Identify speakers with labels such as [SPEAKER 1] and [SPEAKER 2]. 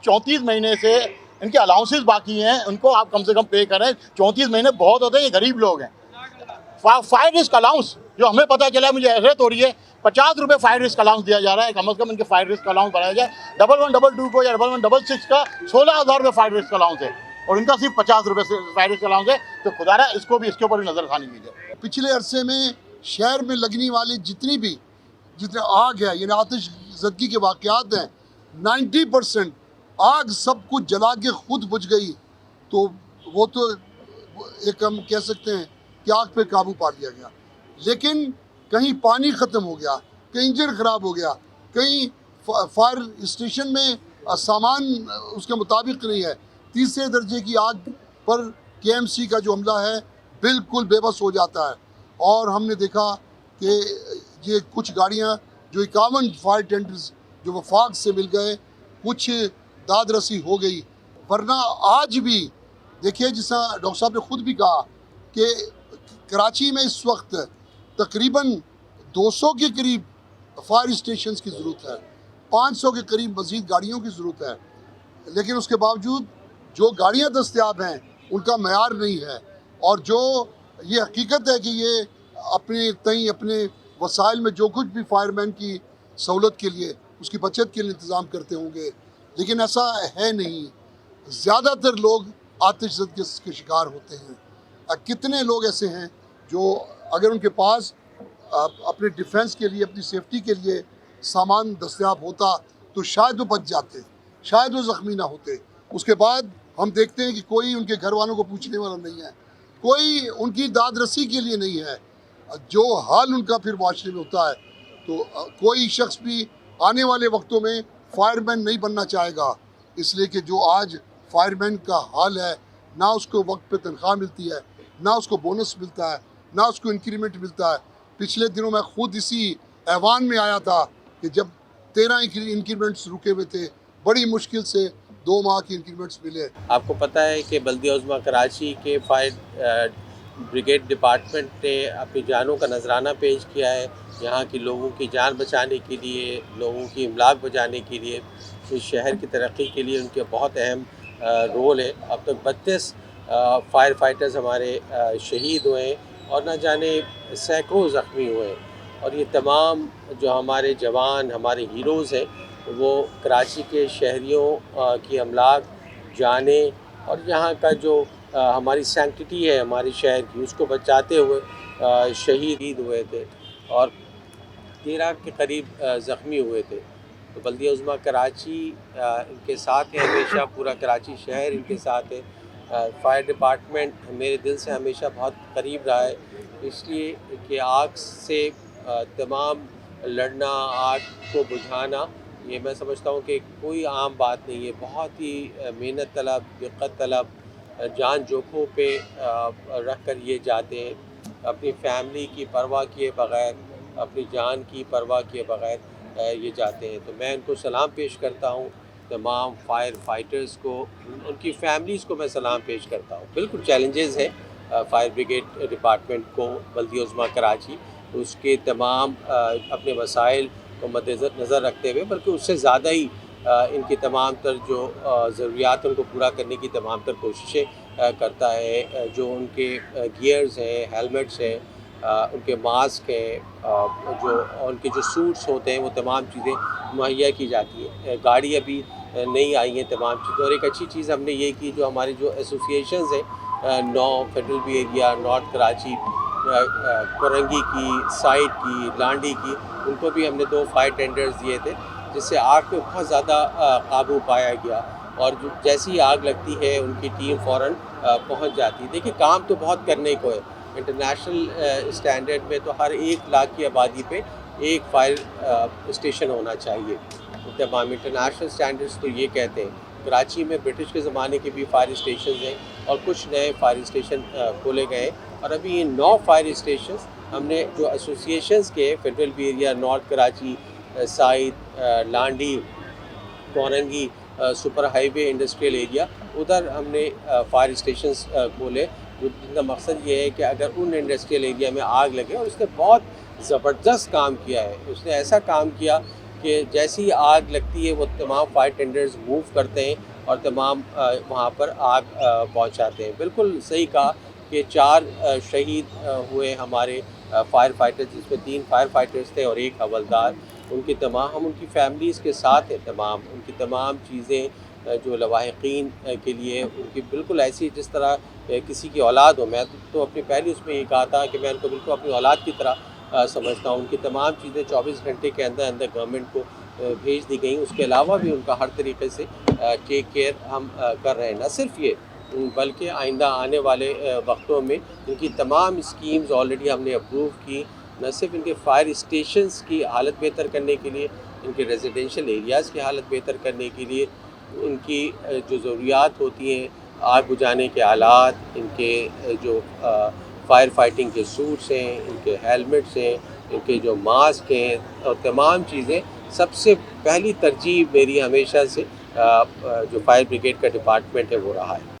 [SPEAKER 1] 34 महीने से इनके अलाउंसेस बाकी हैं, उनको आप कम से कम पे करें। 34 महीने बहुत होते हैं, ये गरीब लोग हैं। फायर रिस्क अलाउंस जो हमें पता चला, मुझे हैरत हो रही है, 50 रुपये फायर रिस्क अलाउंस दिया जा रहा है। कम से कम इनके फायर रिस्क अलाउंस बढ़ाया जाए। 1122 को या 1166 का 16,000 रुपये फायर रिस्क अलाउंस है और इनका सिर्फ 50 रुपये से फायर रिस्क अलाउंस है। तो खुदारा इसको भी, इसके ऊपर भी नजरसानी की जाए।
[SPEAKER 2] पिछले अरसे में शहर में लगने वाली जितने आग है, यानी आतिश ज़दगी के वाक़यात हैं, 90% आग सब कुछ जला के खुद बुझ गई। तो वो तो एक हम कह सकते हैं कि आग पे काबू पा लिया गया, लेकिन कहीं पानी ख़त्म हो गया, कहीं इंजन ख़राब हो गया, कहीं फायर स्टेशन में सामान उसके मुताबिक नहीं है। तीसरे दर्जे की आग पर KMC का जो अमला है बिल्कुल बेबस हो जाता है। और हमने देखा कि ये कुछ गाड़ियाँ जो 51 फायर टेंडर्स जो वफाक से मिल गए, कुछ दाद रसी हो गई। वरना आज भी देखिए, जिसा डॉक्टर साहब ने ख़ुद भी कहा कि कराची में इस वक्त तकरीबन 200 के करीब फायर स्टेशंस की ज़रूरत है, 500 के करीब मज़ीद गाड़ियों की ज़रूरत है। लेकिन उसके बावजूद जो गाड़ियाँ दस्तयाब हैं उनका मयार नहीं है। और जो ये हकीकत है कि ये अपने वसाइल में जो कुछ भी फायरमैन की सहूलत के लिए, उसकी बचत के लिए इंतज़ाम करते होंगे, लेकिन ऐसा है नहीं। ज़्यादातर लोग आतिशज़दगी के शिकार होते हैं। कितने लोग ऐसे हैं जो अगर उनके पास अपने डिफेंस के लिए, अपनी सेफ्टी के लिए सामान दस्तयाब होता तो शायद वो बच जाते, शायद वो ज़ख्मी ना होते। उसके बाद हम देखते हैं कि कोई उनके घर वालों को पूछने वाला नहीं है, कोई उनकी दाद रसी के लिए नहीं है। जो हाल उनका फिर माशरे में होता है, तो कोई शख्स भी आने वाले वक्तों में फायरमैन नहीं बनना चाहेगा, इसलिए कि जो आज फायरमैन का हाल है, ना उसको वक्त पे तनख्वाह मिलती है, ना उसको बोनस मिलता है, ना उसको इंक्रीमेंट मिलता है। पिछले दिनों मैं खुद इसी ऐवान में आया था कि जब 13 इंक्रीमेंट्स रुके हुए थे, बड़ी मुश्किल से 2 माह की इंक्रीमेंट्स मिले।
[SPEAKER 3] आपको पता है कि बल्दिया उज़्मा कराची के फायर ब्रिगेड डिपार्टमेंट ने अपनी जानों का नजराना पेश किया है। यहाँ की लोगों की जान बचाने के लिए, लोगों की इमलाक बचाने के लिए, इस शहर की तरक्की के लिए उनके बहुत अहम रोल है। अब तक 32 फायर फाइटर्स हमारे शहीद हुए और न जाने सैकड़ों ज़ख्मी हुए। और ये तमाम जो हमारे जवान, हमारे हीरोज़ हैं, वो कराची के शहरियों की अमलाक, जाने और यहाँ का जो हमारी सैंक्टिटी है हमारे शहर की, उसको बचाते हुए शहीद हुए थे और 13 के करीब ज़ख्मी हुए थे। तो बल्दिया उज़्मा कराची इनके साथ है हमेशा, पूरा कराची शहर इनके साथ है। फायर डिपार्टमेंट मेरे दिल से हमेशा बहुत करीब रहा है, इसलिए कि आग से तमाम लड़ना, आग को बुझाना, ये मैं समझता हूँ कि कोई आम बात नहीं है। बहुत ही मेहनत तलब, दिक्कत तलब, जान जोखों पे रख कर ये जाते हैं, अपनी फैमिली की परवाह किए बग़ैर, अपनी जान की परवाह किए बग़ैर ये जाते हैं। तो मैं इनको सलाम पेश करता हूँ, तमाम फायर फाइटर्स को, उनकी फैमिलीज़ को मैं सलाम पेश करता हूँ। बिल्कुल चैलेंजेस हैं फायर ब्रिगेड डिपार्टमेंट को, बल्दिया उज़्मा कराची, उसके तमाम अपने वसाइल को मद्देनज़र रखते हुए, बल्कि उससे ज़्यादा ही इनकी तमाम तर जो ज़रूरियात उनको पूरा करने की तमाम तर कोशिशें करता है। जो उनके गियर्स हैं, हेलमेट्स हैं, उनके मास्क हैं, जो उनके जो सूट्स होते हैं, वो तमाम चीज़ें मुहैया की जाती हैं। गाड़ी अभी नहीं आई हैं तमाम चीज़ें। और एक अच्छी चीज़ हमने ये की, जो हमारी जो एसोसिएशंस हैं, 9 federal B area, north Karachi, Korangi की, साइड की, लांडी की, उनको भी हमने 2 फायर टेंडर्स दिए थे, जिससे आग पे बहुत ज़्यादा काबू पाया गया। और जो जैसी ही आग लगती है उनकी टीम फ़ौरन पहुंच जाती है। देखिए, काम तो बहुत करने को है। इंटरनेशनल स्टैंडर्ड में तो हर 1 लाख की आबादी पे 1 फायर स्टेशन होना चाहिए। तमाम इंटरनेशनल स्टैंडर्ड्स तो ये कहते हैं। कराची में ब्रिटिश के ज़माने के भी फायर स्टेशन हैं और कुछ नए फायर स्टेशन खोले गए। और अभी ये 9 फायर स्टेशन हमने जो एसोसिएशंस के, federal B area, north Karachi, Saeed, Landhi, Korangi, super highway industrial area, उधर हमने फायर स्टेशंस खोले, जिनका मकसद ये है कि अगर उन इंडस्ट्रियल एरिया में आग लगे, और उसने बहुत ज़बरदस्त काम किया है, उसने ऐसा काम किया کہ جیسی آگ لگتی ہے وہ تمام فائر ٹینڈرز موو کرتے ہیں اور تمام وہاں پر آگ پہنچاتے ہیں. بالکل صحیح کہا کہ 4 شہید ہوئے ہمارے فائر فائٹرز، جس میں 3 فائر فائٹرز تھے اور 1 حوالدار. ان کی تمام ہم ان کی فیملیز کے ساتھ ہیں، تمام ان کی تمام چیزیں جو لواحقین کے لیے ان کی بالکل ایسی جس طرح کسی کی اولاد ہو. میں تو اپنی پہلی اس میں یہ کہا تھا کہ میں ان کو بالکل اپنی اولاد کی طرح سمجھتا ہوں. ان کی تمام چیزیں 24 گھنٹے کے اندر اندر گورنمنٹ کو بھیج دی گئیں. اس کے علاوہ بھی ان کا ہر طریقے سے ٹیک کیئر ہم کر رہے ہیں. نہ صرف یہ بلکہ آئندہ آنے والے وقتوں میں ان کی تمام اسکیمز آلریڈی ہم نے اپروو کی. نہ صرف ان کے فائر اسٹیشنز کی حالت بہتر کرنے کے لیے، ان کے ریزیڈینشیل ایریاز کی حالت بہتر کرنے کے لیے، ان کی جو ضروریات ہوتی ہیں آگ بجھانے کے آلات، ان کے جو فائر فائٹنگ کے سوٹس ہیں، ان کے ہیلمٹس ہیں، ان کے جو ماسک ہیں اور تمام چیزیں، سب سے پہلی ترجیح میری ہمیشہ سے جو فائر بریگیڈ کا ڈپارٹمنٹ ہے وہ رہا ہے.